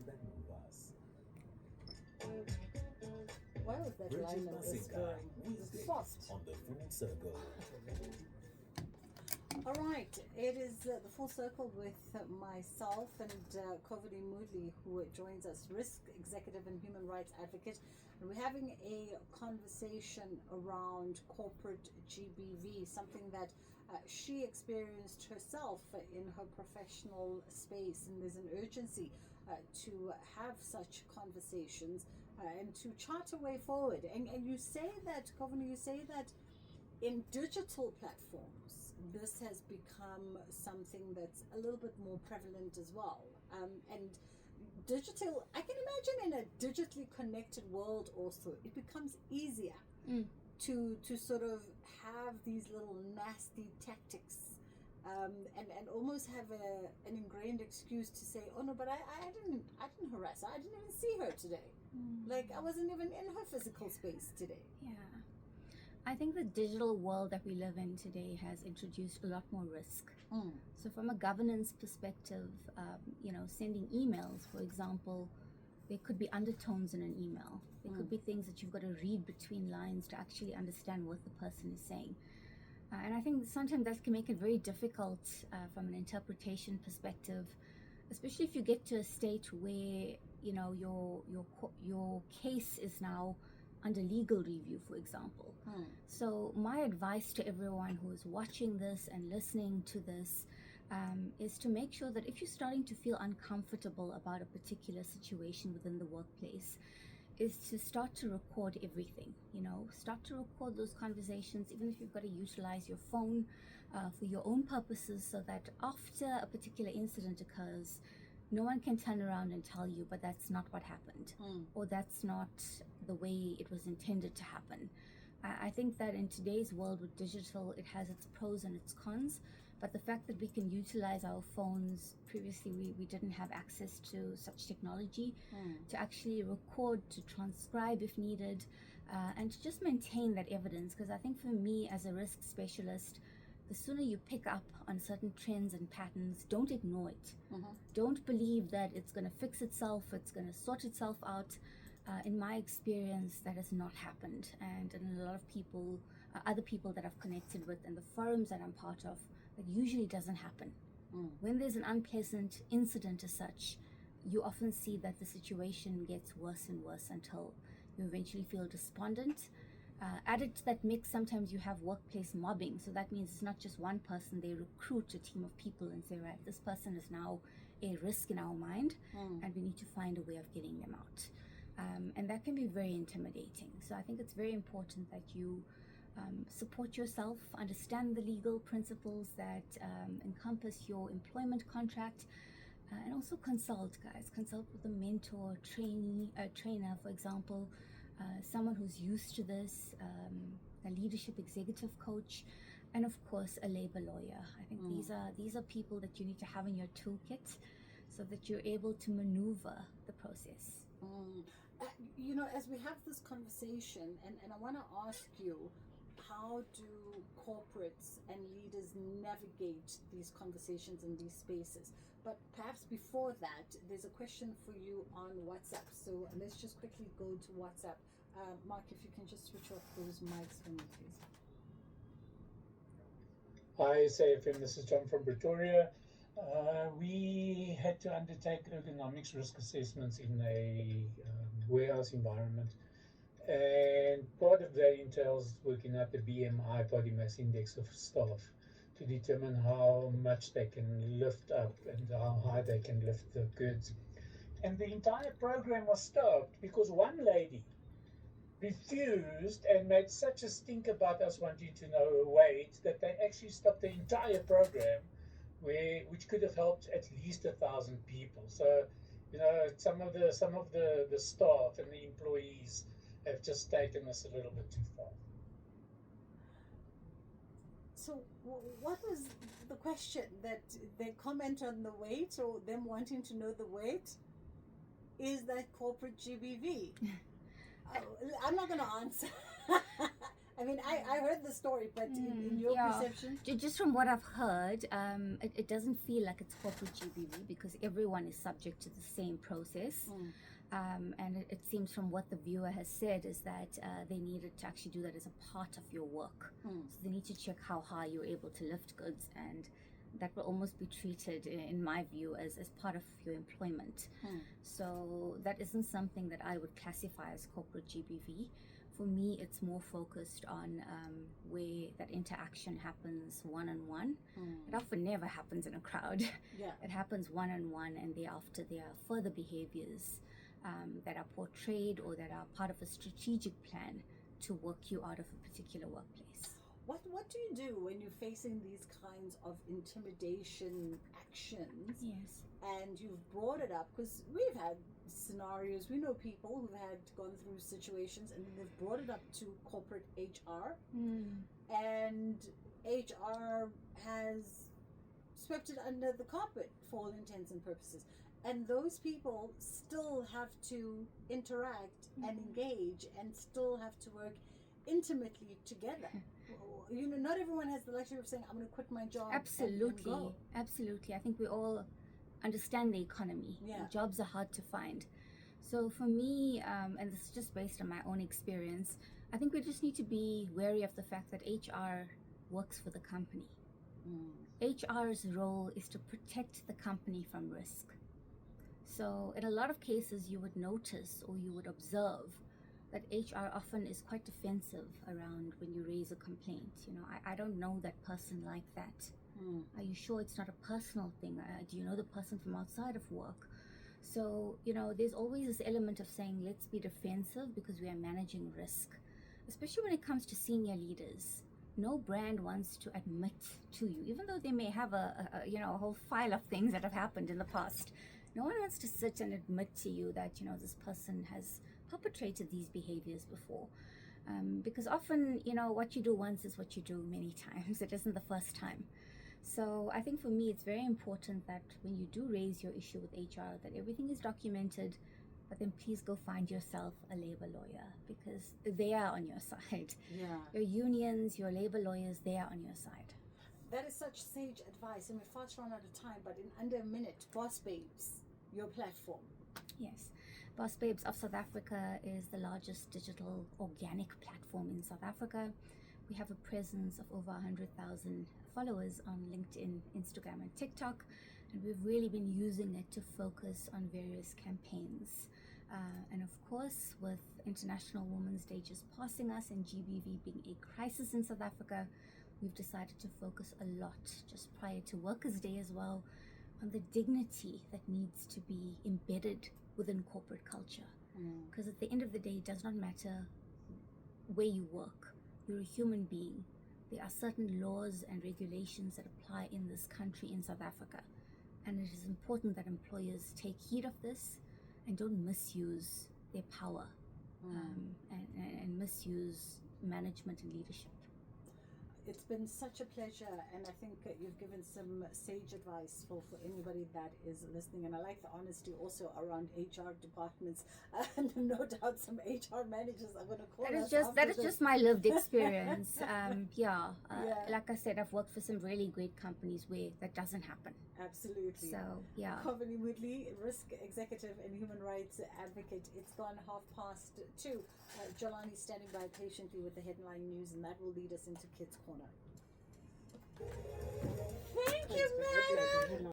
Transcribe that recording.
that move us. Why was that Bridget line of this Masinga, going? Wednesdays Soft. on the Full Circle. All right, it is the full circle with myself and Kovadi Moodley, who joins us, risk executive and human rights advocate, and we're having a conversation around corporate GBV, something that she experienced herself in her professional space, and there's an urgency to have such conversations and to chart a way forward. And you say that, Kovadi, you say that in digital platforms, this has become something that's a little bit more prevalent as well. And digital, I can imagine in a digitally connected world also, it becomes easier to sort of have these little nasty tactics and almost have an ingrained excuse to say, oh no, but I didn't harass her. I didn't even see her today. Like I wasn't even in her physical space today. Yeah. I think the digital world that we live in today has introduced a lot more risk. So from a governance perspective, sending emails, for example, there could be undertones in an email. There could be things that you've got to read between lines to actually understand what the person is saying. And I think sometimes that can make it very difficult from an interpretation perspective, especially if you get to a state where, your case is now under legal review, for example. So my advice to everyone who is watching this and listening to this is to make sure that if you're starting to feel uncomfortable about a particular situation within the workplace, is to start to record everything. Start to record those conversations, even if you've got to utilize your phone for your own purposes, so that after a particular incident occurs, no one can turn around and tell you, but that's not what happened, or that's not the way it was intended to happen. I think that in today's world with digital, it has its pros and its cons, but the fact that we can utilize our phones, previously we didn't have access to such technology, to actually record, to transcribe if needed, and to just maintain that evidence. Because I think for me as a risk specialist, the sooner you pick up on certain trends and patterns, don't ignore it. Don't believe that it's going to fix itself, it's going to sort itself out. In my experience, that has not happened. And in a lot of people, other people that I've connected with and the forums that I'm part of, that usually doesn't happen. When there's an unpleasant incident as such, you often see that the situation gets worse and worse until you eventually feel despondent. Added to that mix, sometimes you have workplace mobbing. So that means it's not just one person. They recruit a team of people and say, right, this person is now a risk in our mind, and we need to find a way of getting them out. And that can be very intimidating. So I think it's very important that you support yourself, understand the legal principles that encompass your employment contract, and also consult, guys. Consult with a mentor, trainer, for example, someone who's used to this, a leadership executive coach, and of course a labor lawyer. I think these are people that you need to have in your toolkit so that you're able to maneuver the process. As we have this conversation, and I want to ask you, how do corporates and leaders navigate these conversations in these spaces? But perhaps before that, there's a question for you on WhatsApp. So let's just quickly go to WhatsApp. Mark, if you can just switch off those mics for me, please. Hi, SAFM. This is John from Pretoria. We had to undertake ergonomics risk assessments in a warehouse environment. And part of that entails working out the BMI, body mass index of staff, to determine how much they can lift up and how high they can lift the goods. And the entire program was stopped because one lady refused and made such a stink about us wanting to know her weight that they actually stopped the entire program, which could have helped at least 1,000 people. So, some of the staff and the employees have just taken us a little bit too far. So what was the question? That they comment on the weight, or them wanting to know the weight? Is that corporate GBV? I'm not going to answer. I mean, I heard the story, but in your yeah. perception? Just from what I've heard, it doesn't feel like it's corporate GBV because everyone is subject to the same process. And it seems from what the viewer has said is that they needed to actually do that as a part of your work. So they need to check how high you're able to lift goods, and that will almost be treated, in my view, as part of your employment. So that isn't something that I would classify as corporate GBV. For me, it's more focused on where that interaction happens one-on-one. It often never happens in a crowd. Yeah. It happens one-on-one, and thereafter there are further behaviors that are portrayed or that are part of a strategic plan to work you out of a particular workplace. What do you do when you're facing these kinds of intimidation actions? Yes. And you've brought it up because we've had scenarios, we know people who've had gone through situations and they've brought it up to corporate HR, and HR has swept it under the carpet for all intents and purposes. And those people still have to interact and engage and still have to work intimately together. You know, not everyone has the luxury of saying, I'm going to quit my job. Absolutely. And go. Absolutely. I think we all understand the economy. Yeah. Jobs are hard to find. So for me, and this is just based on my own experience, I think we just need to be wary of the fact that HR works for the company. HR's role is to protect the company from risk. So in a lot of cases, you would notice or you would observe that HR often is quite defensive around when you raise a complaint. You know, I don't know that person like that. Are you sure it's not a personal thing? Do you know the person from outside of work? So, you know, there's always this element of saying, let's be defensive because we are managing risk, especially when it comes to senior leaders. No brand wants to admit to you, even though they may have a whole file of things that have happened in the past. No one wants to sit and admit to you that, you know, this person has perpetrated these behaviors before. Because often, you know, what you do once is what you do many times. It isn't the first time. So I think for me, it's very important that when you do raise your issue with HR, that everything is documented, but then please go find yourself a labor lawyer because they are on your side. Yeah. Your unions, your labor lawyers, they are on your side. That is such sage advice, and we're fast run out of time, but in under a minute, Boss Babes, your platform. Yes. Boss Babes of South Africa is the largest digital organic platform in South Africa. We have a presence of over 100,000 followers on LinkedIn, Instagram, and TikTok, and we've really been using it to focus on various campaigns. And of course, with International Women's Day just passing us and GBV being a crisis in South Africa, we've decided to focus a lot, just prior to Workers' Day as well, on the dignity that needs to be embedded within corporate culture. Because at the end of the day, it does not matter where you work. You're a human being. There are certain laws and regulations that apply in this country, in South Africa. And it is important that employers take heed of this and don't misuse their power and misuse management and leadership. It's been such a pleasure, and I think you've given some sage advice for anybody that is listening. And I like the honesty also around HR departments. And no doubt some HR managers are going to call us. That is just my lived experience. Like I said, I've worked for some really great companies where that doesn't happen. Absolutely. So, yeah. Coveney Moodley, risk executive and human rights advocate. It's gone 2:30. Jolani standing by patiently with the headline news, and that will lead us into Kids Corner. Thank you, madam.